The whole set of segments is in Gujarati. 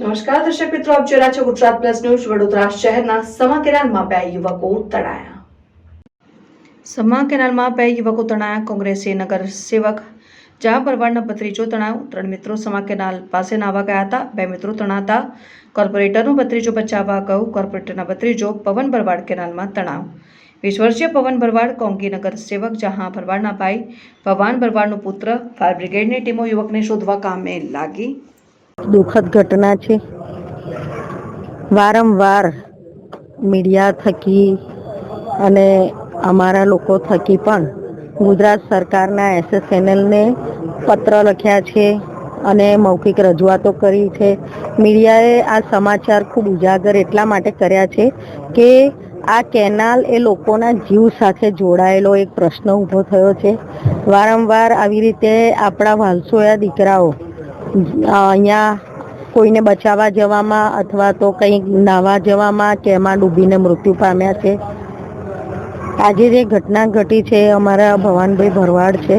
નમસ્કાર દર્શક મિત્રો, આપ જોઈ રહ્યા છો ગુજરાત પ્લસ ન્યૂઝ। વડોદરા શહેરના સમા કેનાલમાં 2 યુવકો તણાયા। સમા કેનાલમાં 2 યુવકો તણાયા। કોંગ્રેસી નગર સેવક જહાં ભરવાડના ભત્રીજો તણાયો। 3 મિત્રો સમા કેનાલ પાસે નાહવા ગયા હતા। 2 મિત્રો તણાતા કોર્પોરેટરનો ભત્રીજો બચાવવા ગયો। કોર્પોરેટરના ભત્રીજો પવન ભરવાડ કેનાલમાં તણાયો। 20 વર્ષીય પવન ભરવાડ કોંગી નગર સેવક જહાં ભરવાડના ભાઈ ભવાન ભરવાડનો પુત્ર। ફાયર બ્રિગેડની ટીમો યુવકને શોધવા કામે લાગી। દુઃખદ ઘટના છે। વારંવાર મીડિયા થકી અને અમારા લોકો થકી પણ ગુજરાત સરકારના SSNLને પત્ર લખ્યા છે અને મૌખિક રજૂઆતો કરી છે। મીડિયાએ આ સમાચાર ખૂબ ઉજાગર એટલા માટે કર્યા છે કે આ કેનાલ એ લોકોના જીવ સાથે જોડાયેલો એક પ્રશ્ન ઊભો થયો છે। વારંવાર આવી રીતે આપણા વાલસોયા દીકરાઓ અહીંયા કોઈને બચાવવા જવામાં અથવા તો કંઈક નાહવા જવામાં કે એમાં ડૂબીને મૃત્યુ પામ્યા છે। આજે જે ઘટના ઘટી છે અમારા ભવાનભાઈ ભરવાડ છે,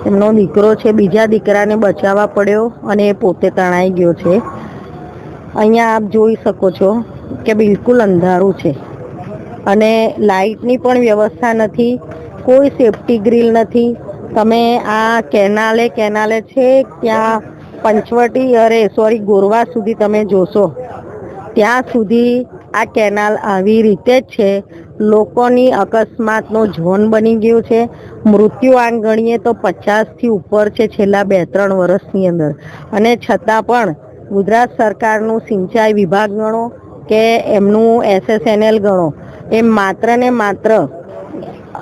એમનો દીકરો છે, બીજા દીકરાને બચાવવા પડ્યો અને એ પોતે તણાઈ ગયો છે। અહીંયા આપ જોઈ શકો છો કે બિલકુલ અંધારું છે અને લાઇટની પણ વ્યવસ્થા નથી, કોઈ સેફટી ગ્રીલ નથી। તમે આ કેનાલે છે ત્યાં પંચવટી ગોરવા સુધી તમે જોશો ત્યાં સુધી આ કેનાલ આવી રીતે જ છે। લોકોની અકસ્માતનો ઝોન બની ગયું છે। મૃત્યુ આંક ગણીએ તો 50થી ઉપર છે છેલ્લા 2-3 વર્ષની અંદર, અને છતાં પણ ગુજરાત સરકારનું સિંચાઈ વિભાગ ગણો કે એમનું SSNL ગણો, એ માત્ર ને માત્ર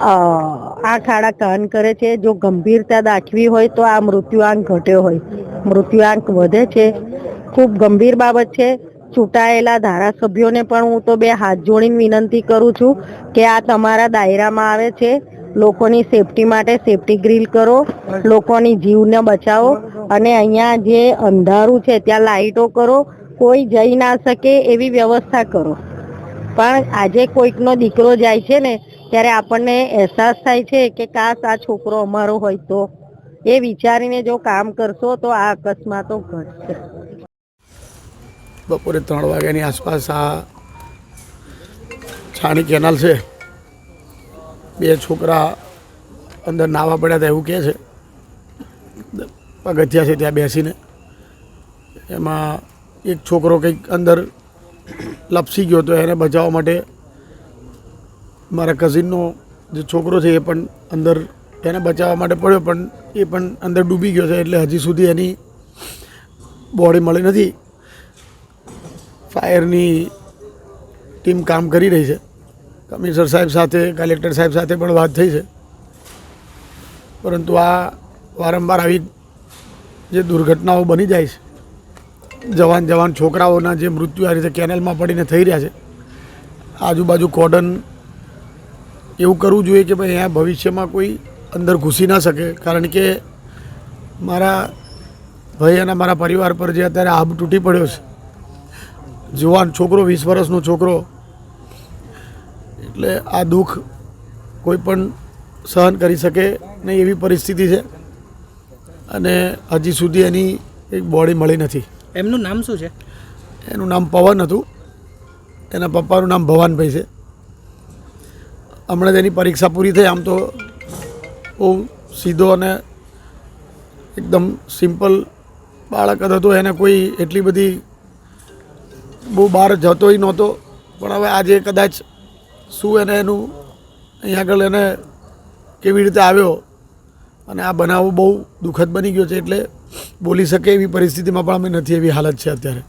આ ખાડા કાન કરે છે। જો ગંભીરતા દાખવી હોય તો આ મૃત્યુઆંક ઘટ્યો હોય, મૃત્યુઆંક વધે છે। ખૂબ ગંભીર બાબત છે। ચૂંટાયેલા ધારાસભ્યોને પણ હું તો 2 હાથ જોડીને વિનંતી કરું છું કે આ તમારા દાયરામાં આવે છે, લોકોની સેફટી માટે સેફટી ગ્રીલ કરો, લોકોની જીવને બચાવો અને અહીંયા જે અંધારું છે ત્યાં લાઇટો કરો, કોઈ જઈ ના શકે એવી વ્યવસ્થા કરો। પણ આજે કોઈકનો દીકરો જાય છે ને ત્યારે આપણને અહેસાસ થાય છે કે કાશ આ છોકરો અમારો હોય તો, એ વિચારીને જો કામ કરશો તો આ અકસ્માતો ઘટશે। બપોરે 3 વાગ્યાની આસપાસ આ છાણી કેનાલ છે, 2 છોકરા અંદર નાહવા પડ્યા હતા એવું કહે છે। પગથિયા છે ત્યાં બેસીને, એમાં એક છોકરો કંઈક અંદર લપસી ગયો તો એને બચાવવા માટે મારા કઝિનનો જે છોકરો છે એ પણ અંદર એને બચાવવા માટે પડ્યો, પણ એ પણ અંદર ડૂબી ગયો છે। એટલે હજી સુધી એની બોડી મળી નથી। ફાયરની ટીમ કામ કરી રહી છે। કમિશનર સાહેબ સાથે, કલેક્ટર સાહેબ સાથે પણ વાત થઈ છે, પરંતુ આ વારંવાર આવી જે દુર્ઘટનાઓ બની જાય છે, જવાન છોકરાઓના જે મૃત્યુ આ રીતે કેનાલમાં પડીને થઈ રહ્યા છે, આજુબાજુ કોર્ડન એવું કરવું જોઈએ કે ભાઈ અહીંયા ભવિષ્યમાં કોઈ અંદર ઘૂસી ના શકે। કારણ કે મારા ભાઈ અને મારા પરિવાર પર જે અત્યારે આભ તૂટી પડ્યો છે, જુવાન છોકરો, 20 વર્ષનો છોકરો, એટલે આ દુઃખ કોઈ પણ સહન કરી શકે નહીં એવી પરિસ્થિતિ છે અને હજી સુધી એની એક બોડી મળી નથી। એમનું નામ શું છે? એનું નામ પવન હતું, એના પપ્પાનું નામ ભવાનભાઈ છે। હમણાં જ એની પરીક્ષા પૂરી થઈ। આમ તો બહુ સીધો અને એકદમ સિમ્પલ બાળક હતો, એને કોઈ એટલી બધી બહુ બહાર જતોય નહોતો, પણ હવે આજે કદાચ શું એને એનું અહીંયા આગળ એને કેવી રીતે આવ્યો અને આ બનાવ બહુ દુઃખદ બની ગયો છે, એટલે બોલી શકે એવી પરિસ્થિતિમાં પણ અમે નથી, એવી હાલત છે અત્યારે।